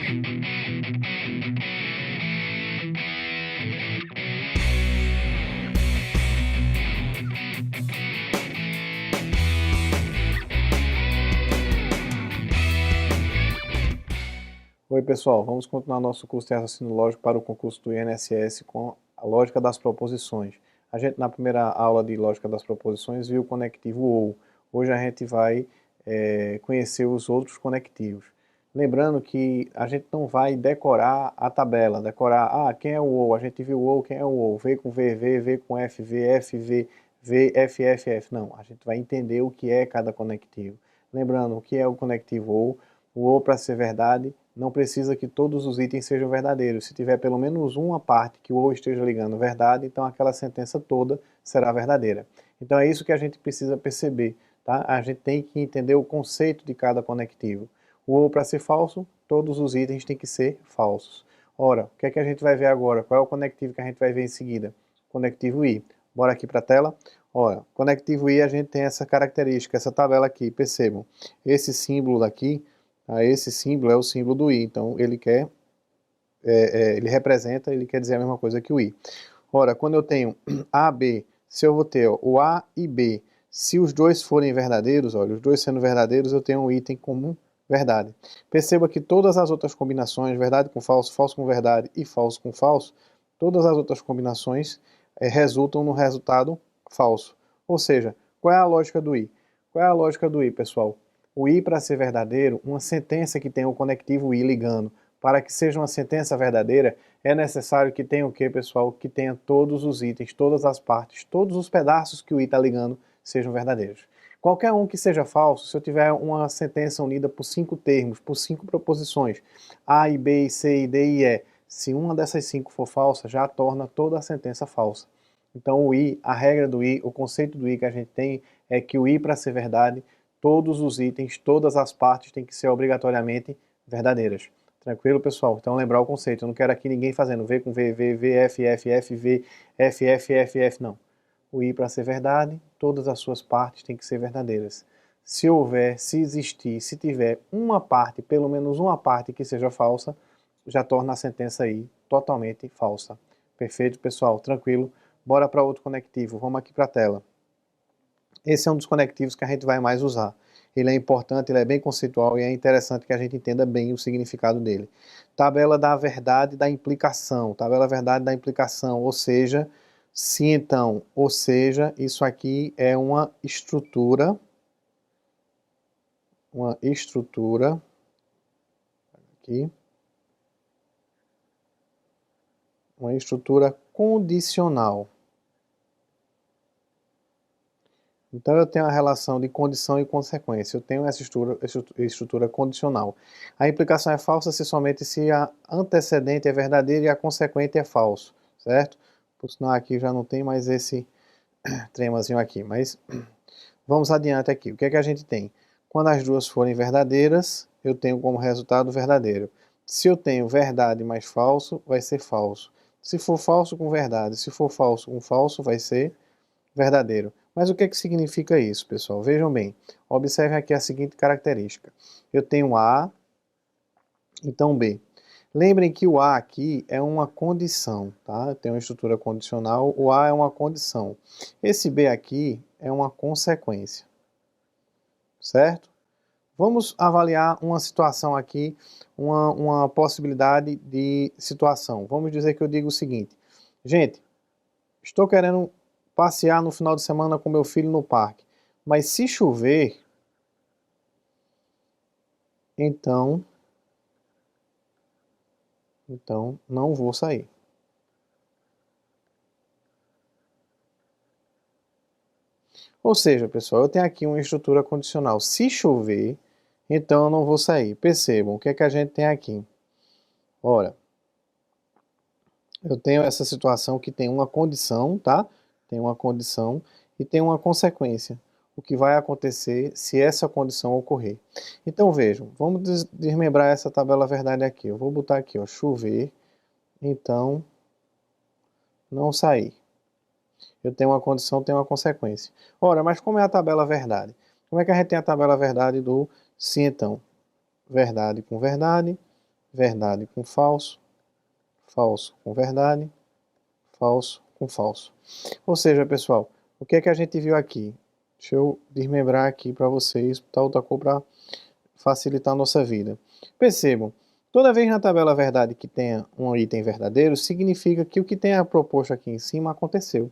Oi pessoal, vamos continuar nosso curso de raciocínio lógico para o concurso do INSS com a lógica das proposições. A gente na primeira aula de lógica das proposições viu o conectivo OU. Hoje a gente vai conhecer os outros conectivos. Lembrando que a gente não vai decorar a tabela, quem é o OU, a gente viu o OU, quem é o OU, V com V, V com F, VF, V, F, F, F. Não, a gente vai entender o que é cada conectivo. Lembrando, o que é o conectivo OU? O OU, para ser verdade, não precisa que todos os itens sejam verdadeiros. Se tiver pelo menos uma parte que o OU esteja ligando verdade, então aquela sentença toda será verdadeira. Então é isso que a gente precisa perceber, tá? A gente tem que entender o conceito de cada conectivo. O OU, para ser falso, todos os itens têm que ser falsos. Ora, o que é que a gente vai ver agora? Qual é o conectivo que a gente vai ver em seguida? Conectivo I. Bora aqui para a tela. Ora, conectivo I a gente tem essa característica, essa tabela aqui, percebam. Esse símbolo daqui, esse símbolo é o símbolo do I, então ele quer, ele quer dizer a mesma coisa que o I. Ora, quando eu tenho A, B, se eu vou ter o A e B, se os dois forem verdadeiros, olha, os dois sendo verdadeiros, eu tenho um item comum, verdade. Perceba que todas as outras combinações, verdade com falso, falso com verdade e falso com falso, todas as outras combinações resultam no resultado falso. Ou seja, qual é a lógica do I? Qual é a lógica do I, pessoal? O I, para ser verdadeiro, uma sentença que tenha o conectivo I ligando, para que seja uma sentença verdadeira, é necessário que tenha o que, pessoal? Que tenha todos os itens, todas as partes, todos os pedaços que o I está ligando sejam verdadeiros. Qualquer um que seja falso, se eu tiver uma sentença unida por 5 termos, por 5 proposições, A e B e C e D e E, se uma dessas 5 for falsa, já torna toda a sentença falsa. Então o I, a regra do I, o conceito do I que a gente tem é que o I, para ser verdade, todos os itens, todas as partes têm que ser obrigatoriamente verdadeiras. Tranquilo, pessoal? Então lembrar o conceito. Eu não quero aqui ninguém fazendo V com V, V, V, F, F, F, V, F, F, F, F, não. O I, para ser verdade, todas as suas partes têm que ser verdadeiras. Se houver, se existir, se tiver uma parte, pelo menos uma parte que seja falsa, já torna a sentença I totalmente falsa. Perfeito, pessoal? Tranquilo? Bora para outro conectivo. Vamos aqui para a tela. Esse é um dos conectivos que a gente vai mais usar. Ele é importante, ele é bem conceitual e é interessante que a gente entenda bem o significado dele. Tabela da verdade da implicação. Tabela da verdade da implicação, ou seja, se então, ou seja, isso aqui é uma estrutura, aqui, uma estrutura condicional. Então eu tenho a relação de condição e consequência, eu tenho essa estrutura condicional. A implicação é falsa somente se a antecedente é verdadeira e a consequente é falso, certo? Por sinal aqui já não tem mais esse tremazinho aqui, mas vamos adiante aqui. O que é que a gente tem? Quando as duas forem verdadeiras, eu tenho como resultado verdadeiro. Se eu tenho verdade mais falso, vai ser falso. Se for falso com verdade, se for falso com falso, vai ser verdadeiro. Mas o que é que significa isso, pessoal? Vejam bem, observem aqui a seguinte característica. Eu tenho A, então B. Lembrem que o A aqui é uma condição, tá? Eu tenho uma estrutura condicional, o A é uma condição. Esse B aqui é uma consequência, certo? Vamos avaliar uma situação aqui, uma possibilidade de situação. Vamos dizer que eu digo o seguinte, gente, estou querendo passear no final de semana com meu filho no parque, mas se chover, então não vou sair. Ou seja, pessoal, eu tenho aqui uma estrutura condicional. Se chover, então eu não vou sair. Percebam, o que é que a gente tem aqui? Ora, eu tenho essa situação que tem uma condição, tá? Tem uma condição e tem uma consequência. O que vai acontecer se essa condição ocorrer. Então vejam, vamos desmembrar essa tabela verdade aqui. Eu vou botar aqui, ó, chover, então não sair. Eu tenho uma condição, tenho uma consequência. Ora, mas como é a tabela verdade? Como é que a gente tem a tabela verdade do se então? Verdade com verdade, verdade com falso, falso com verdade, falso com falso. Ou seja, pessoal, o que é que a gente viu aqui? Deixa eu desmembrar aqui para vocês, botar outra cor para facilitar a nossa vida. Percebam, toda vez na tabela verdade que tenha um item verdadeiro, significa que o que tenha proposto aqui em cima aconteceu.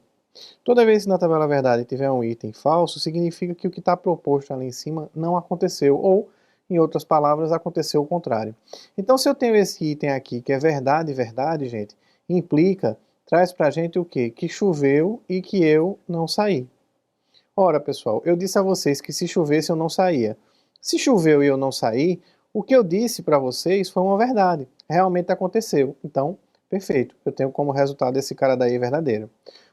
Toda vez que na tabela verdade tiver um item falso, significa que o que está proposto ali em cima não aconteceu, ou, em outras palavras, aconteceu o contrário. Então, se eu tenho esse item aqui, que é verdade, verdade, gente, implica, traz pra gente o quê? Que choveu e que eu não saí. Ora, pessoal, eu disse a vocês que se chovesse eu não saía. Se choveu e eu não saí, o que eu disse para vocês foi uma verdade. Realmente aconteceu. Então, perfeito. Eu tenho como resultado esse cara daí verdadeiro.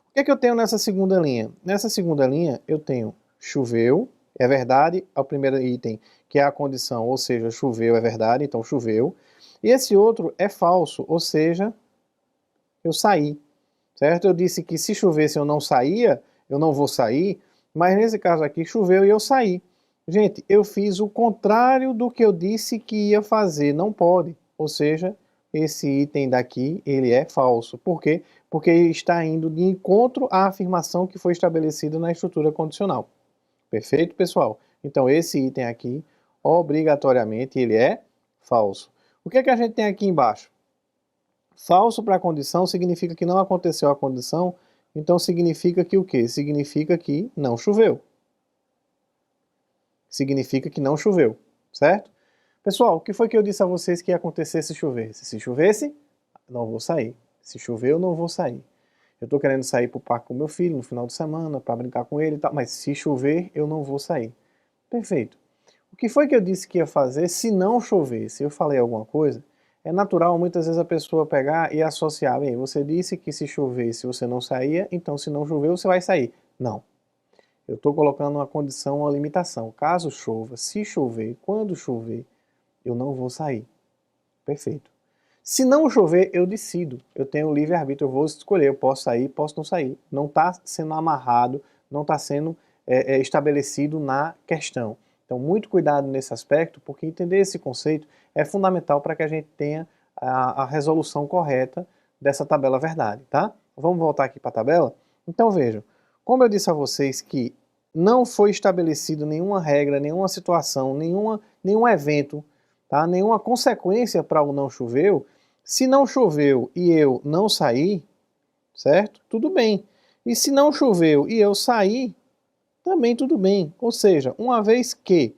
O que é que eu tenho nessa segunda linha? Nessa segunda linha, eu tenho choveu, é verdade, é o primeiro item, que é a condição, ou seja, choveu é verdade, então choveu. E esse outro é falso, ou seja, eu saí. Certo? Eu disse que se chovesse eu não saía, eu não vou sair, mas nesse caso aqui choveu e eu saí. Gente, eu fiz o contrário do que eu disse que ia fazer, não pode. Ou seja, esse item daqui, ele é falso. Por quê? Porque ele está indo de encontro à afirmação que foi estabelecida na estrutura condicional. Perfeito, pessoal? Então, esse item aqui, obrigatoriamente, ele é falso. O que é que a gente tem aqui embaixo? Falso para a condição significa que não aconteceu a condição, então significa que o quê? Significa que não choveu. Significa que não choveu, certo? Pessoal, o que foi que eu disse a vocês que ia acontecer se chovesse? Se chovesse, não vou sair. Se chover, eu não vou sair. Eu estou querendo sair para o parque com meu filho no final de semana, para brincar com ele e tal, mas se chover, eu não vou sair. Perfeito. O que foi que eu disse que ia fazer se não chovesse? Eu falei alguma coisa? É natural muitas vezes a pessoa pegar e associar. Bem, você disse que se chovesse você não saía, então se não chover você vai sair. Não. Eu estou colocando uma condição, uma limitação. Caso chova, se chover, quando chover, eu não vou sair. Perfeito. Se não chover, eu decido. Eu tenho livre-arbítrio, eu vou escolher. Eu posso sair, posso não sair. Não está sendo amarrado, não está sendo estabelecido na questão. Então, muito cuidado nesse aspecto, porque entender esse conceito é fundamental para que a gente tenha a resolução correta dessa tabela verdade, tá? Vamos voltar aqui para a tabela? Então, vejam, como eu disse a vocês que não foi estabelecido nenhuma regra, nenhuma situação, nenhum evento, tá? Nenhuma consequência para o não choveu, se não choveu e eu não saí, certo? Tudo bem. E se não choveu e eu saí, também tudo bem. Ou seja, uma vez que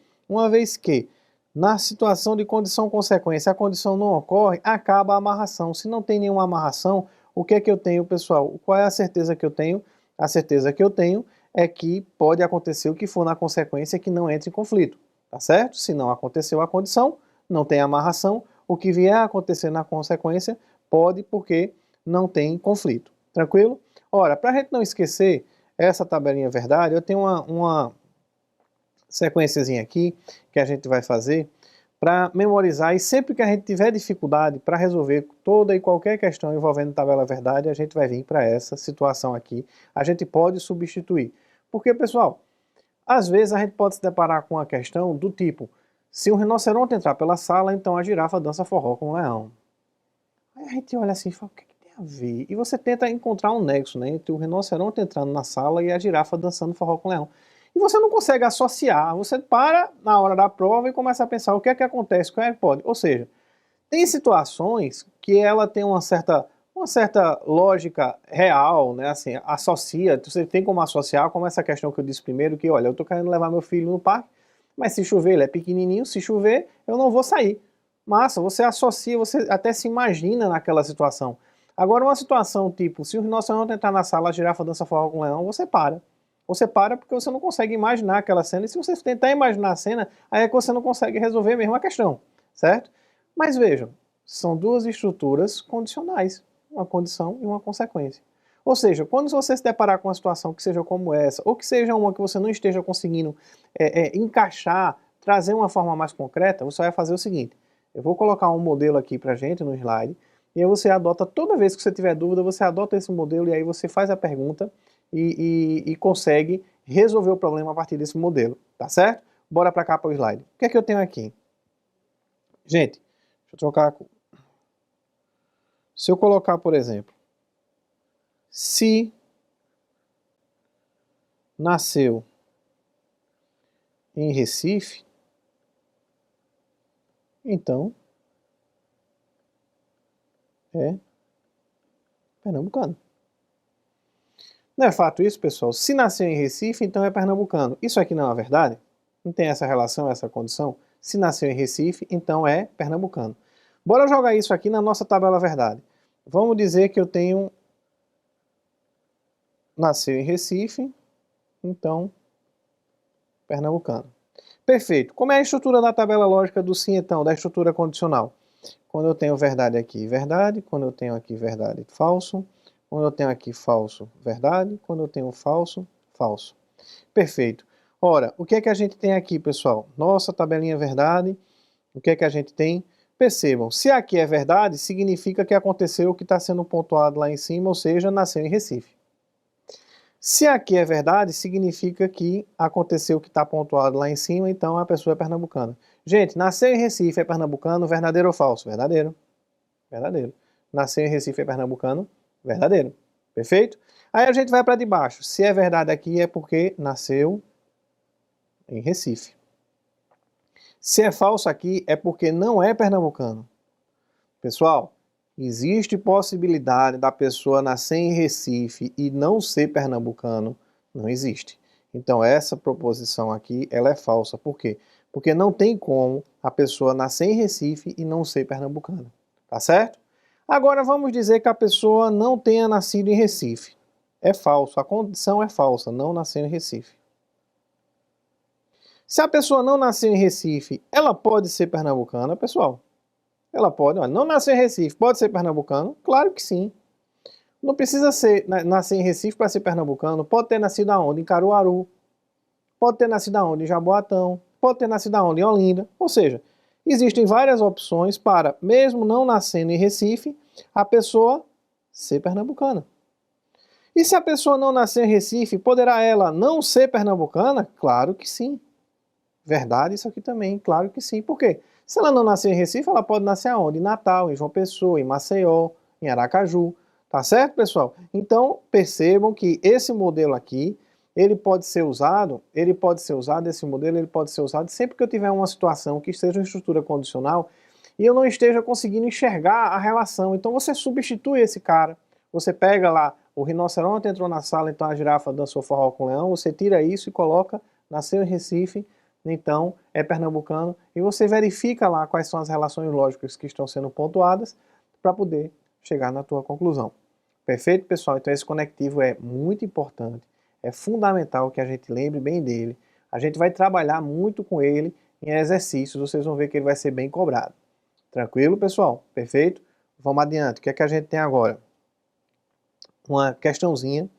na situação de condição-consequência a condição não ocorre, acaba a amarração. Se não tem nenhuma amarração, o que é que eu tenho, pessoal? Qual é a certeza que eu tenho? A certeza que eu tenho é que pode acontecer o que for na consequência que não entre em conflito, tá certo? Se não aconteceu a condição, não tem amarração, o que vier a acontecer na consequência pode porque não tem conflito. Tranquilo? Ora, para a gente não esquecer essa tabelinha verdade, eu tenho uma sequenciazinha aqui que a gente vai fazer para memorizar, e sempre que a gente tiver dificuldade para resolver toda e qualquer questão envolvendo tabela verdade, a gente vai vir para essa situação aqui. A gente pode substituir. Porque, pessoal, às vezes a gente pode se deparar com uma questão do tipo: se um rinoceronte entrar pela sala, então a girafa dança forró com o leão. Aí a gente olha assim e fala: o que é que tem a ver? E você tenta encontrar um nexo, né, entre o rinoceronte entrando na sala e a girafa dançando forró com o leão. E você não consegue associar, você para na hora da prova e começa a pensar o que é que acontece, o que é que pode. Ou seja, tem situações que ela tem uma certa lógica real, né? Assim, associa, você tem como associar, como essa questão que eu disse primeiro, que olha, eu estou querendo levar meu filho no parque, mas se chover, ele é pequenininho, se chover, eu não vou sair. Massa, você associa, você até se imagina naquela situação. Agora, uma situação tipo, se o rinoceronte entrar na sala, a girafa dança forró com o leão, você para. Você para porque você não consegue imaginar aquela cena, e se você tentar imaginar a cena, aí é que você não consegue resolver mesmo a questão, certo? Mas vejam, são duas estruturas condicionais, uma condição e uma consequência. Ou seja, quando você se deparar com uma situação que seja como essa, ou que seja uma que você não esteja conseguindo encaixar, trazer uma forma mais concreta, você vai fazer o seguinte: eu vou colocar um modelo aqui pra gente no slide, e aí você adota, toda vez que você tiver dúvida, você adota esse modelo e aí você faz a pergunta e consegue resolver o problema a partir desse modelo, tá certo? Bora pra cá para o slide. O que é que eu tenho aqui? Gente, deixa eu trocar Se eu colocar, por exemplo, se nasceu em Recife, então é pernambucano. Não é fato isso, pessoal? Se nasceu em Recife, então é pernambucano. Isso aqui não é verdade? Não tem essa relação, essa condição? Se nasceu em Recife, então é pernambucano. Bora jogar isso aqui na nossa tabela verdade. Vamos dizer que eu tenho... Nasceu em Recife, então pernambucano. Perfeito. Como é a estrutura da tabela lógica do sim, então, da estrutura condicional? Quando eu tenho verdade aqui, verdade. Quando eu tenho aqui verdade, falso. Quando eu tenho aqui falso, verdade. Quando eu tenho falso, falso. Perfeito. Ora, o que é que a gente tem aqui, pessoal? Nossa tabelinha verdade. O que é que a gente tem? Percebam, se aqui é verdade, significa que aconteceu o que está sendo pontuado lá em cima, ou seja, nasceu em Recife. Se aqui é verdade, significa que aconteceu o que está pontuado lá em cima, então a pessoa é pernambucana. Gente, nasceu em Recife é pernambucano, verdadeiro ou falso? Verdadeiro. Verdadeiro. Nasceu em Recife é pernambucano, verdadeiro. Perfeito? Aí a gente vai para de baixo. Se é verdade aqui é porque nasceu em Recife. Se é falso aqui é porque não é pernambucano. Pessoal, existe possibilidade da pessoa nascer em Recife e não ser pernambucano? Não existe. Então essa proposição aqui, ela é falsa. Por quê? Porque não tem como a pessoa nascer em Recife e não ser pernambucana. Tá certo? Agora vamos dizer que a pessoa não tenha nascido em Recife. É falso, a condição é falsa, não nasceu em Recife. Se a pessoa não nasceu em Recife, ela pode ser pernambucana, pessoal? Ela pode, olha, não nascer em Recife, pode ser pernambucano? Claro que sim. Não precisa nascer em Recife para ser pernambucano. Pode ter nascido aonde? Em Caruaru. Pode ter nascido aonde? Em Jaboatão. Pode ter nascido aonde? Em Olinda. Ou seja, existem várias opções para, mesmo não nascendo em Recife, a pessoa ser pernambucana. E se a pessoa não nascer em Recife, poderá ela não ser pernambucana? Claro que sim. Verdade isso aqui também, claro que sim. Por quê? Se ela não nascer em Recife, ela pode nascer aonde? Em Natal, em João Pessoa, em Maceió, em Aracaju. Tá certo, pessoal? Então, percebam que esse modelo aqui, ele pode ser usado, esse modelo ele pode ser usado sempre que eu tiver uma situação que esteja em estrutura condicional e eu não esteja conseguindo enxergar a relação. Então você substitui esse cara. Você pega lá, o rinoceronte entrou na sala, então a girafa dançou forró com o leão, você tira isso e coloca, nasceu em Recife, então é pernambucano, e você verifica lá quais são as relações lógicas que estão sendo pontuadas para poder chegar na tua conclusão. Perfeito, pessoal? Então esse conectivo é muito importante, é fundamental que a gente lembre bem dele. A gente vai trabalhar muito com ele em exercícios, vocês vão ver que ele vai ser bem cobrado. Tranquilo, pessoal? Perfeito? Vamos adiante. O que é que a gente tem agora? Uma questãozinha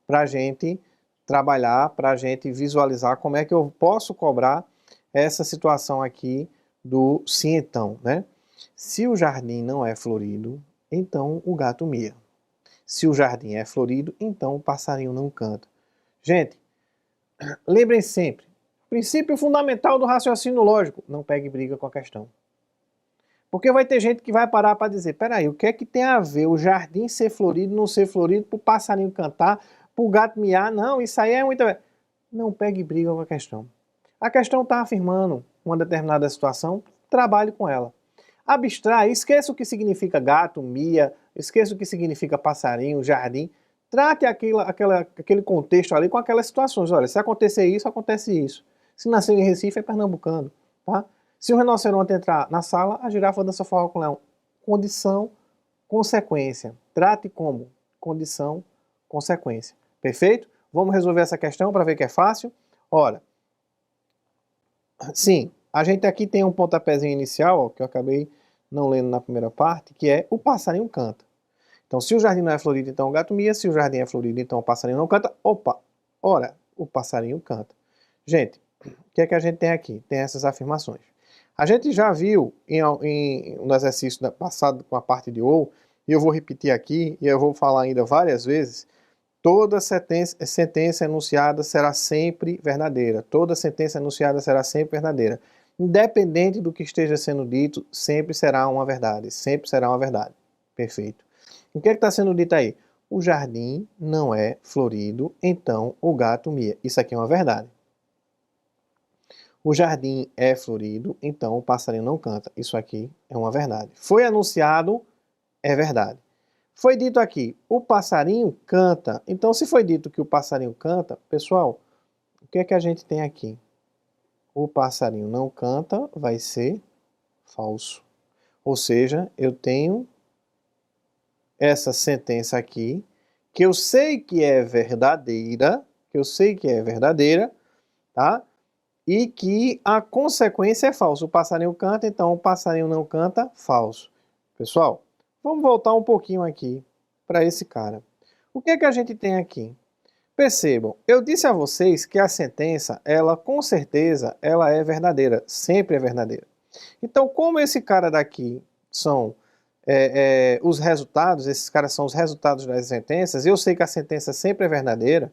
para a gente trabalhar, para a gente visualizar como é que eu posso cobrar essa situação aqui do sim então, né? Se o jardim não é florido, então o gato mia. Se o jardim é florido, então o passarinho não canta. Gente, lembrem sempre, princípio fundamental do raciocínio lógico, não pegue briga com a questão. Porque vai ter gente que vai parar para dizer, peraí, o que é que tem a ver o jardim ser florido, não ser florido, para o passarinho cantar, para o gato miar? Não, isso aí é muita... Não pegue briga com a questão. A questão está afirmando uma determinada situação, trabalhe com ela. Abstrai, esqueça o que significa gato, mia, esqueça o que significa passarinho, jardim. Trate aquele contexto ali com aquelas situações. Olha, se acontecer isso, acontece isso. Se nascer em Recife, é pernambucano, tá? Se o rinoceronte entrar na sala, a girafa dança forró com o leão. Condição, consequência. Trate como condição, consequência. Perfeito? Vamos resolver essa questão para ver que é fácil? Ora, sim, a gente aqui tem um pontapézinho inicial, ó, que eu acabei não lendo na primeira parte, que é o passarinho canta. Então, se o jardim não é florido, então o gato mia. Se o jardim é florido, então o passarinho não canta. Opa! Ora, o passarinho canta. Gente, o que é que a gente tem aqui? Tem essas afirmações. A gente já viu no exercício passado com a parte de ou, e eu vou repetir aqui, e eu vou falar ainda várias vezes, toda sentença enunciada será sempre verdadeira. Toda sentença enunciada será sempre verdadeira. Independente do que esteja sendo dito, sempre será uma verdade. Sempre será uma verdade. Perfeito. O que é que está sendo dito aí? O jardim não é florido, então o gato mia. Isso aqui é uma verdade. O jardim é florido, então o passarinho não canta. Isso aqui é uma verdade. Foi anunciado, é verdade. Foi dito aqui, o passarinho canta. Então, se foi dito que o passarinho canta, pessoal, o que é que a gente tem aqui? O passarinho não canta, vai ser falso. Ou seja, eu tenho essa sentença aqui, que eu sei que é verdadeira, tá? E que a consequência é falsa. O passarinho canta, então o passarinho não canta, falso. Pessoal, vamos voltar um pouquinho aqui para esse cara. O que é que a gente tem aqui? Percebam, eu disse a vocês que a sentença, ela com certeza, ela é verdadeira, sempre é verdadeira. Então, como esse cara daqui são os resultados, esses caras são os resultados das sentenças, eu sei que a sentença sempre é verdadeira,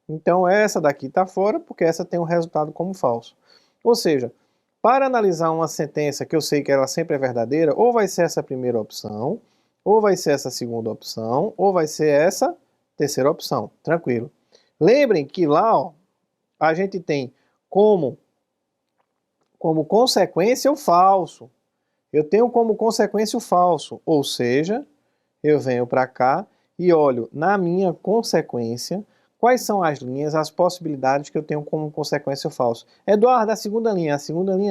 então essa daqui está fora, porque essa tem um resultado como falso. Ou seja, para analisar uma sentença que eu sei que ela sempre é verdadeira, ou vai ser essa primeira opção, ou vai ser essa segunda opção, ou vai ser essa terceira opção. Tranquilo. Lembrem que lá, ó, a gente tem como consequência o falso. Eu tenho como consequência o falso, ou seja, eu venho para cá e olho na minha consequência quais são as linhas, as possibilidades que eu tenho como consequência o falso. Eduardo, a segunda linha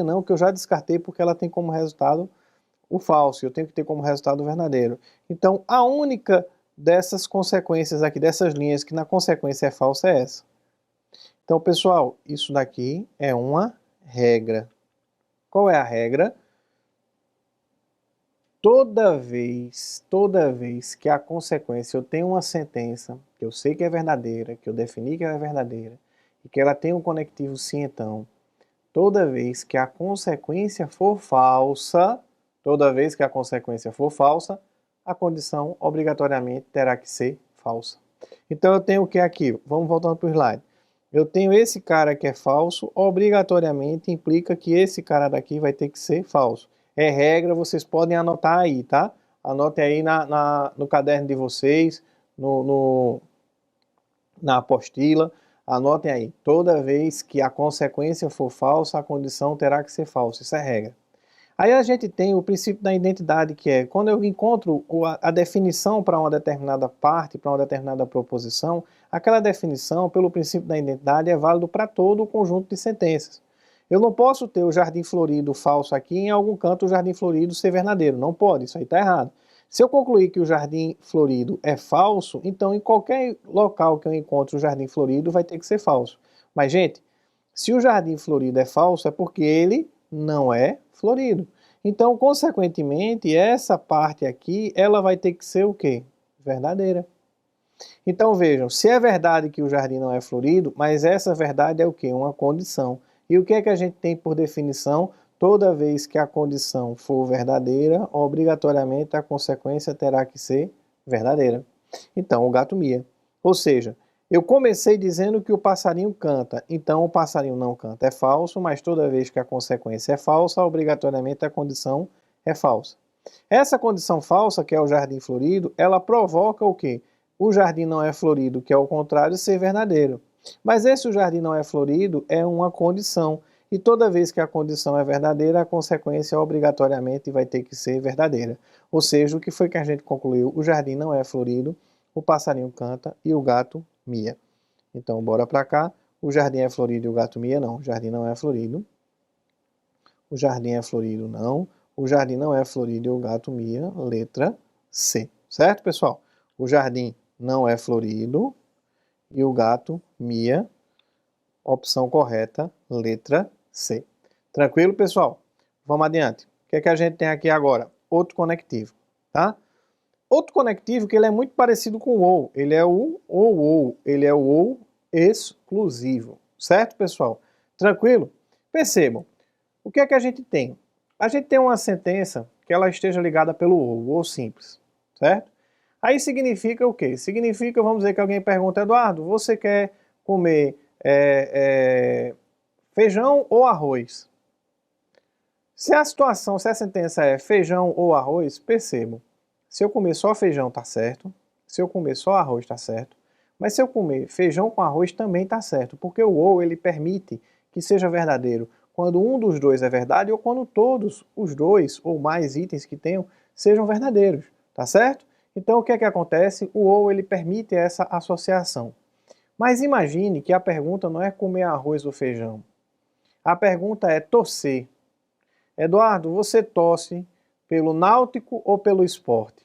não, que eu já descartei porque ela tem como resultado o falso, eu tenho que ter como resultado o verdadeiro. Então, a única dessas consequências aqui, dessas linhas que na consequência é falsa é essa. Então, pessoal, isso daqui é uma regra. Qual é a regra? Toda vez que a consequência eu tenho uma sentença que eu sei que é verdadeira, que eu defini que ela é verdadeira, e que ela tem um conectivo sim, então, toda vez que a consequência for falsa, a condição obrigatoriamente terá que ser falsa. Então eu tenho o que aqui? Vamos voltando para o slide. Eu tenho esse cara que é falso, obrigatoriamente implica que esse cara daqui vai ter que ser falso. É regra, vocês podem anotar aí, tá? Anotem aí no caderno de vocês, na apostila, anotem aí. Toda vez que a consequência for falsa, a condição terá que ser falsa. Isso é regra. Aí a gente tem o princípio da identidade, que é quando eu encontro a definição para uma determinada parte, para uma determinada proposição, aquela definição, pelo princípio da identidade, é válido para todo o conjunto de sentenças. Eu não posso ter o jardim florido falso aqui e em algum canto o jardim florido ser verdadeiro. Não pode, isso aí está errado. Se eu concluir que o jardim florido é falso, então em qualquer local que eu encontre o jardim florido vai ter que ser falso. Mas, gente, se o jardim florido é falso, é porque ele não é florido. Então, consequentemente, essa parte aqui, ela vai ter que ser o quê? Verdadeira. Então, vejam, se é verdade que o jardim não é florido, mas essa verdade é o quê? Uma condição. E o que é que a gente tem por definição? Toda vez que a condição for verdadeira, obrigatoriamente a consequência terá que ser verdadeira. Então, o gato mia. Ou seja, eu comecei dizendo que o passarinho canta, então o passarinho não canta. É falso, mas toda vez que a consequência é falsa, obrigatoriamente a condição é falsa. Essa condição falsa, que é o jardim florido, ela provoca o quê? O jardim não é florido, que é o contrário, ser verdadeiro. Mas esse o jardim não é florido é uma condição. E toda vez que a condição é verdadeira, a consequência obrigatoriamente vai ter que ser verdadeira. Ou seja, o que foi que a gente concluiu? O jardim não é florido, o passarinho canta e o gato mia. Então, bora para cá. O jardim é florido e o gato mia não. O jardim não é florido. O jardim é florido não. O jardim não é florido e o gato mia. Letra C. Certo, pessoal? O jardim não é florido e o gato mia. Opção correta, letra C. Tranquilo, pessoal? Vamos adiante. O que é que a gente tem aqui agora? Outro conectivo, tá? Outro conectivo que ele é muito parecido com o ou. Ele é o ou. Ele é o ou exclusivo. Certo, pessoal? Tranquilo? Percebam. O que é que a gente tem? A gente tem uma sentença que ela esteja ligada pelo ou simples. Certo? Aí significa o quê? Significa, vamos dizer que alguém pergunta, Eduardo, você quer comer feijão ou arroz? Se a situação, se a sentença é feijão ou arroz, percebam. Se eu comer só feijão, tá certo. Se eu comer só arroz, tá certo. Mas se eu comer feijão com arroz, também tá certo, porque o ou ele permite que seja verdadeiro quando um dos dois é verdade ou quando todos os dois ou mais itens que tenham sejam verdadeiros, tá certo? Então o que é que acontece? O ou ele permite essa associação. Mas imagine que a pergunta não é comer arroz ou feijão. A pergunta é torcer. Eduardo, você torce pelo Náutico ou pelo Sport?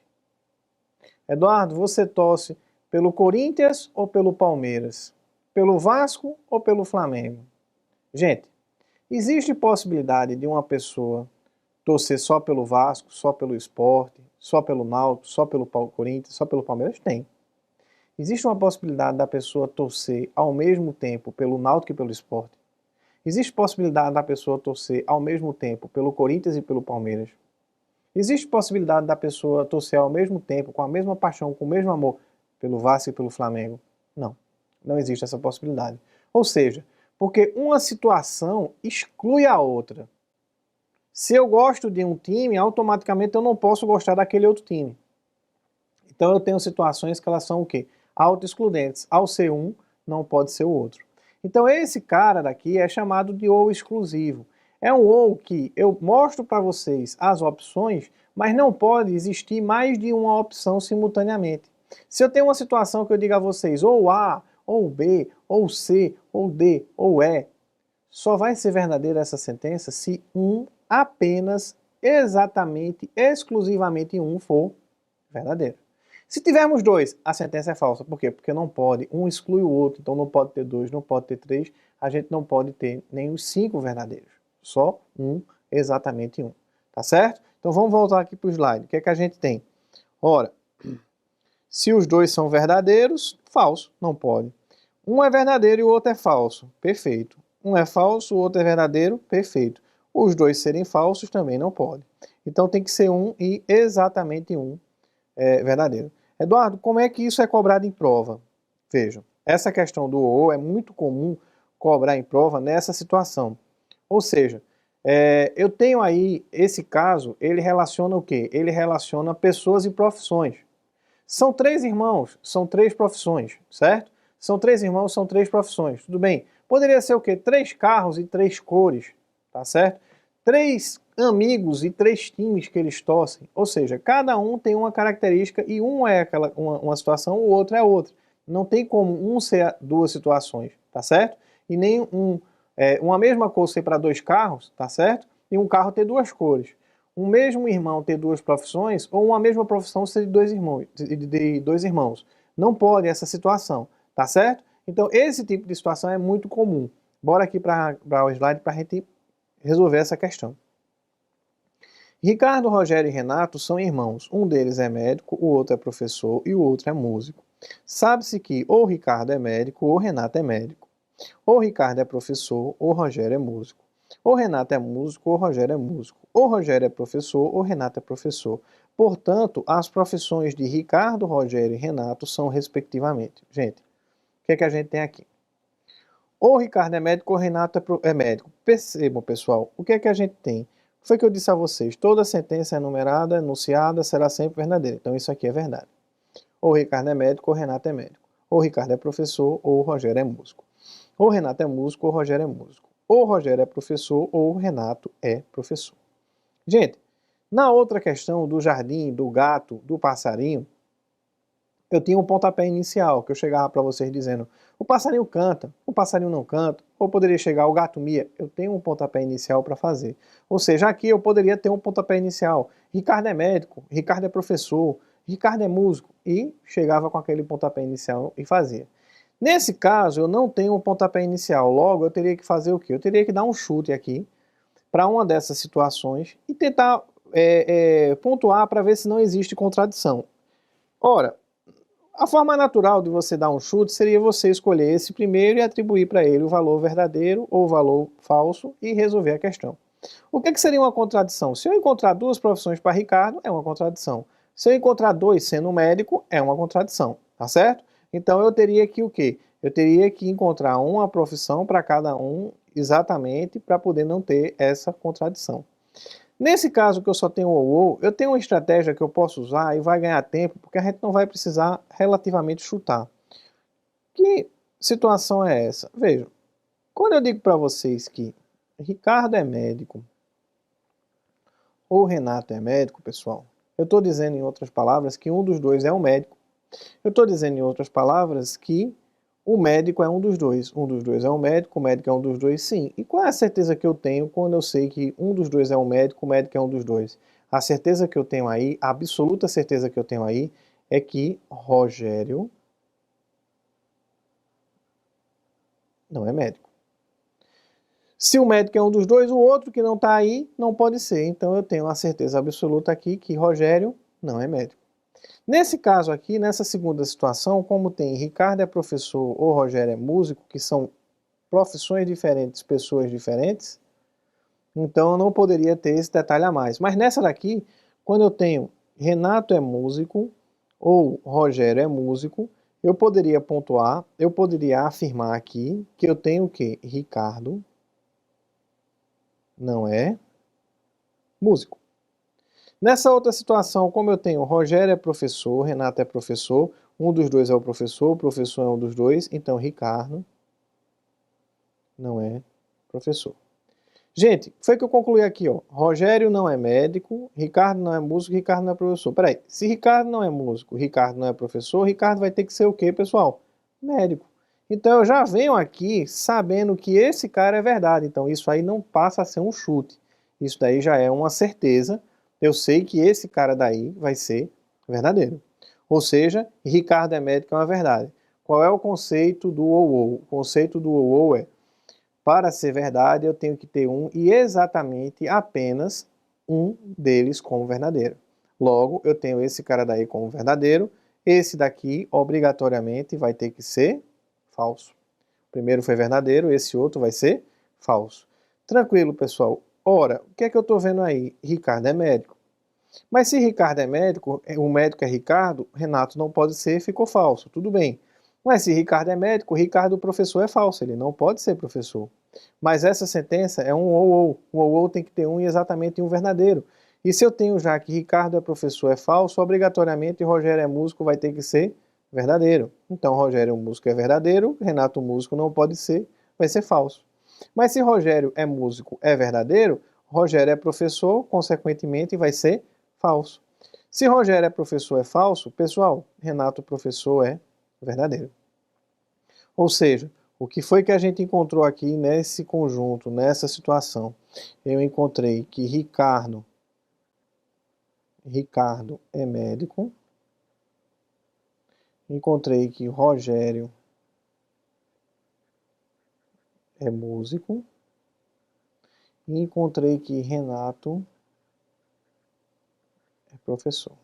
Eduardo, você torce pelo Corinthians ou pelo Palmeiras? Pelo Vasco ou pelo Flamengo? Gente, existe possibilidade de uma pessoa torcer só pelo Vasco, só pelo Sport, só pelo Náutico, só pelo Corinthians, só pelo Palmeiras? Tem. Existe uma possibilidade da pessoa torcer ao mesmo tempo pelo Náutico e pelo Sport? Existe possibilidade da pessoa torcer ao mesmo tempo pelo Corinthians e pelo Palmeiras? Existe possibilidade da pessoa torcer ao mesmo tempo, com a mesma paixão, com o mesmo amor, pelo Vasco e pelo Flamengo? Não. Não existe essa possibilidade. Ou seja, porque uma situação exclui a outra. Se eu gosto de um time, automaticamente eu não posso gostar daquele outro time. Então eu tenho situações que elas são o quê? Auto-excludentes. Ao ser um, não pode ser o outro. Então esse cara daqui é chamado de ou exclusivo. É um ou que eu mostro para vocês as opções, mas não pode existir mais de uma opção simultaneamente. Se eu tenho uma situação que eu digo a vocês ou A, ou B, ou C, ou D, ou E, só vai ser verdadeira essa sentença se apenas, exatamente, exclusivamente um for verdadeiro. Se tivermos dois, a sentença é falsa. Por quê? Porque não pode, um exclui o outro, então não pode ter dois, não pode ter três, a gente não pode ter nem os 5 verdadeiros. Só exatamente um. Tá certo? Então vamos voltar aqui para o slide. O que é que a gente tem? Ora, se os dois são verdadeiros, falso, não pode. Um é verdadeiro e o outro é falso. Perfeito. Um é falso, o outro é verdadeiro. Perfeito. Os dois serem falsos também não pode. Então tem que ser e exatamente verdadeiro. Eduardo, como é que isso é cobrado em prova? Vejam, essa questão do ou é muito comum cobrar em prova nessa situação. Ou seja, eu tenho aí, esse caso, ele relaciona o quê? Ele relaciona pessoas e profissões. São 3 irmãos, são 3 profissões, certo? São 3 irmãos, são 3 profissões, tudo bem. Poderia ser o quê? 3 carros e 3 cores, tá certo? 3 amigos e 3 times que eles torcem. Ou seja, cada um tem uma característica e um é uma situação, o outro é outra. Não tem como um ser 2 situações, tá certo? E nem uma mesma cor ser para 2 carros, tá certo? E um carro ter 2 cores. Um mesmo irmão ter 2 profissões ou uma mesma profissão ser de 2 irmãos. Não pode essa situação, tá certo? Então esse tipo de situação é muito comum. Bora aqui para o slide para a gente resolver essa questão. Ricardo, Rogério e Renato são irmãos. Um deles é médico, o outro é professor e o outro é músico. Sabe-se que ou Ricardo é médico ou Renato é médico. Ou Ricardo é professor ou Rogério é músico. Ou Renato é músico ou Rogério é músico. Ou Rogério é professor ou Renato é professor. Portanto, as profissões de Ricardo, Rogério e Renato são respectivamente. Gente, o que é que a gente tem aqui? Ou Ricardo é médico ou Renato é médico. Percebam, pessoal, o que é que a gente tem? Foi que eu disse a vocês, toda sentença enumerada, enunciada, será sempre verdadeira. Então isso aqui é verdade. Ou Ricardo é médico ou Renato é médico. Ou Ricardo é professor ou Rogério é músico. Ou Renato é músico ou Rogério é músico. Ou Rogério é professor ou Renato é professor. Gente, na outra questão do jardim, do gato, do passarinho, eu tinha um pontapé inicial, que eu chegava para vocês dizendo, o passarinho canta, o passarinho não canta, ou poderia chegar, o gato mia. Eu tenho um pontapé inicial para fazer. Ou seja, aqui eu poderia ter um pontapé inicial. Ricardo é médico, Ricardo é professor, Ricardo é músico, e chegava com aquele pontapé inicial e fazia. Nesse caso, eu não tenho um pontapé inicial, logo eu teria que fazer o quê? Eu teria que dar um chute aqui para uma dessas situações e tentar pontuar para ver se não existe contradição. Ora, a forma natural de você dar um chute seria você escolher esse primeiro e atribuir para ele o valor verdadeiro ou o valor falso e resolver a questão. O que seria uma contradição? Se eu encontrar 2 profissões para Ricardo, é uma contradição. Se eu encontrar 2 sendo médico, é uma contradição, tá certo? Então eu teria que o quê? Eu teria que encontrar uma profissão para cada um exatamente para poder não ter essa contradição. Nesse caso que eu só tenho ou, eu tenho uma estratégia que eu posso usar e vai ganhar tempo, porque a gente não vai precisar relativamente chutar. Que situação é essa? Vejam, quando eu digo para vocês que Ricardo é médico ou Renato é médico, pessoal, eu estou dizendo em outras palavras que um dos dois é um médico. Eu estou dizendo em outras palavras que o médico é um dos dois. Um dos dois é um médico, o médico é um dos dois, sim. E qual é a certeza que eu tenho quando eu sei que um dos dois é um médico, o médico é um dos dois? A certeza que eu tenho aí, a absoluta certeza que eu tenho aí, é que Rogério não é médico. Se o médico é um dos dois, o outro que não está aí não pode ser. Então eu tenho a certeza absoluta aqui que Rogério não é médico. Nesse caso aqui, nessa segunda situação, como tem Ricardo é professor ou Rogério é músico, que são profissões diferentes, pessoas diferentes, então eu não poderia ter esse detalhe a mais. Mas nessa daqui, quando eu tenho Renato é músico ou Rogério é músico, eu poderia pontuar, eu poderia afirmar aqui que eu tenho o quê? Ricardo não é músico. Nessa outra situação, como eu tenho Rogério é professor, Renato é professor, um dos dois é o professor é um dos dois, então Ricardo não é professor. Gente, foi que eu concluí aqui, ó. Rogério não é médico, Ricardo não é músico, Ricardo não é professor. Peraí, se Ricardo não é músico, Ricardo não é professor, Ricardo vai ter que ser o quê, pessoal? Médico. Então eu já venho aqui sabendo que esse cara é verdade. Então isso aí não passa a ser um chute. Isso daí já é uma certeza. Eu sei que esse cara daí vai ser verdadeiro. Ou seja, Ricardo é médico é uma verdade. Qual é o conceito do ou? O conceito do ou é: para ser verdade, eu tenho que ter um e exatamente apenas um deles como verdadeiro. Logo, eu tenho esse cara daí como verdadeiro, esse daqui obrigatoriamente vai ter que ser falso. O primeiro foi verdadeiro, esse outro vai ser falso. Tranquilo, pessoal. Ora, o que é que eu estou vendo aí? Ricardo é médico. Mas se Ricardo é médico, o médico é Ricardo, Renato não pode ser, ficou falso. Tudo bem. Mas se Ricardo é médico, Ricardo professor é falso, ele não pode ser professor. Mas essa sentença é um ou. Um ou tem que ter um e exatamente um verdadeiro. E se eu tenho já que Ricardo é professor é falso, obrigatoriamente Rogério é músico vai ter que ser verdadeiro. Então Rogério músico é verdadeiro, Renato músico não pode ser, vai ser falso. Mas se Rogério é músico é verdadeiro, Rogério é professor, consequentemente vai ser falso. Se Rogério é professor é falso, pessoal, Renato professor é verdadeiro. Ou seja, o que foi que a gente encontrou aqui nesse conjunto, nessa situação? Eu encontrei que Ricardo é médico, encontrei que Rogério é músico, e encontrei que Renato é professor.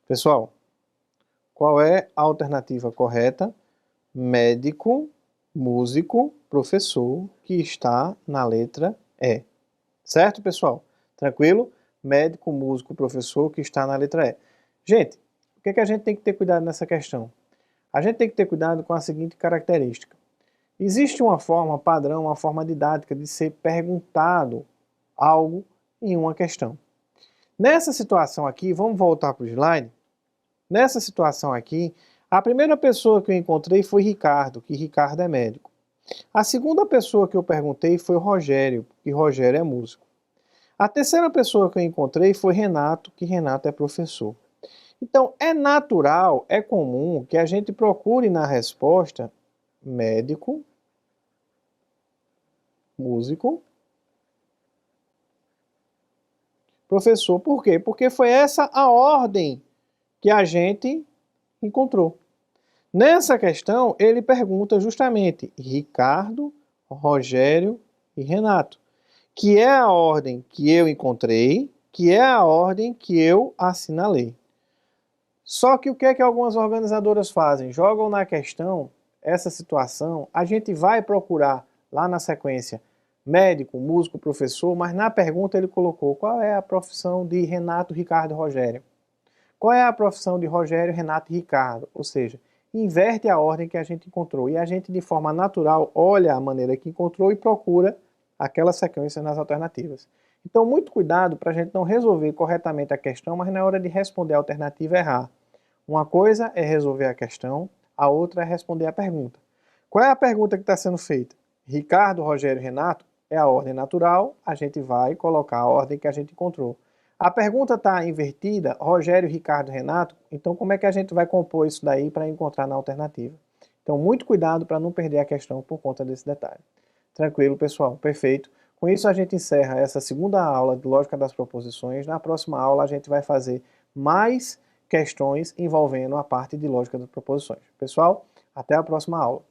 Pessoal, qual é a alternativa correta? Médico, músico, professor, que está na letra E. Certo, pessoal? Tranquilo? Médico, músico, professor, que está na letra E. Gente, o que é que a gente tem que ter cuidado nessa questão? A gente tem que ter cuidado com a seguinte característica. Existe uma forma padrão, uma forma didática de ser perguntado algo em uma questão. Nessa situação aqui, vamos voltar para o slide. Nessa situação aqui, a primeira pessoa que eu encontrei foi Ricardo, que Ricardo é médico. A segunda pessoa que eu perguntei foi Rogério, que Rogério é músico. A terceira pessoa que eu encontrei foi Renato, que Renato é professor. Então, é natural, é comum que a gente procure na resposta médico, músico, professor. Por quê? Porque foi essa a ordem que a gente encontrou. Nessa questão, ele pergunta justamente Ricardo, Rogério e Renato, que é a ordem que eu encontrei, que é a ordem que eu assinalei. Só que o que é que algumas organizadoras fazem? Jogam na questão essa situação, a gente vai procurar lá na sequência médico, músico, professor, mas na pergunta ele colocou qual é a profissão de Renato, Ricardo e Rogério. Qual é a profissão de Rogério, Renato e Ricardo? Ou seja, inverte a ordem que a gente encontrou. E a gente, de forma natural, olha a maneira que encontrou e procura aquela sequência nas alternativas. Então, muito cuidado para a gente não resolver corretamente a questão, mas na hora de responder a alternativa errar. Uma coisa é resolver a questão, a outra é responder a pergunta. Qual é a pergunta que está sendo feita? Ricardo, Rogério e Renato? É a ordem natural, a gente vai colocar a ordem que a gente encontrou. A pergunta está invertida, Rogério, Ricardo e Renato, então como é que a gente vai compor isso daí para encontrar na alternativa? Então, muito cuidado para não perder a questão por conta desse detalhe. Tranquilo, pessoal? Perfeito. Com isso, a gente encerra essa segunda aula de Lógica das Proposições. Na próxima aula, a gente vai fazer mais questões envolvendo a parte de Lógica das Proposições. Pessoal, até a próxima aula.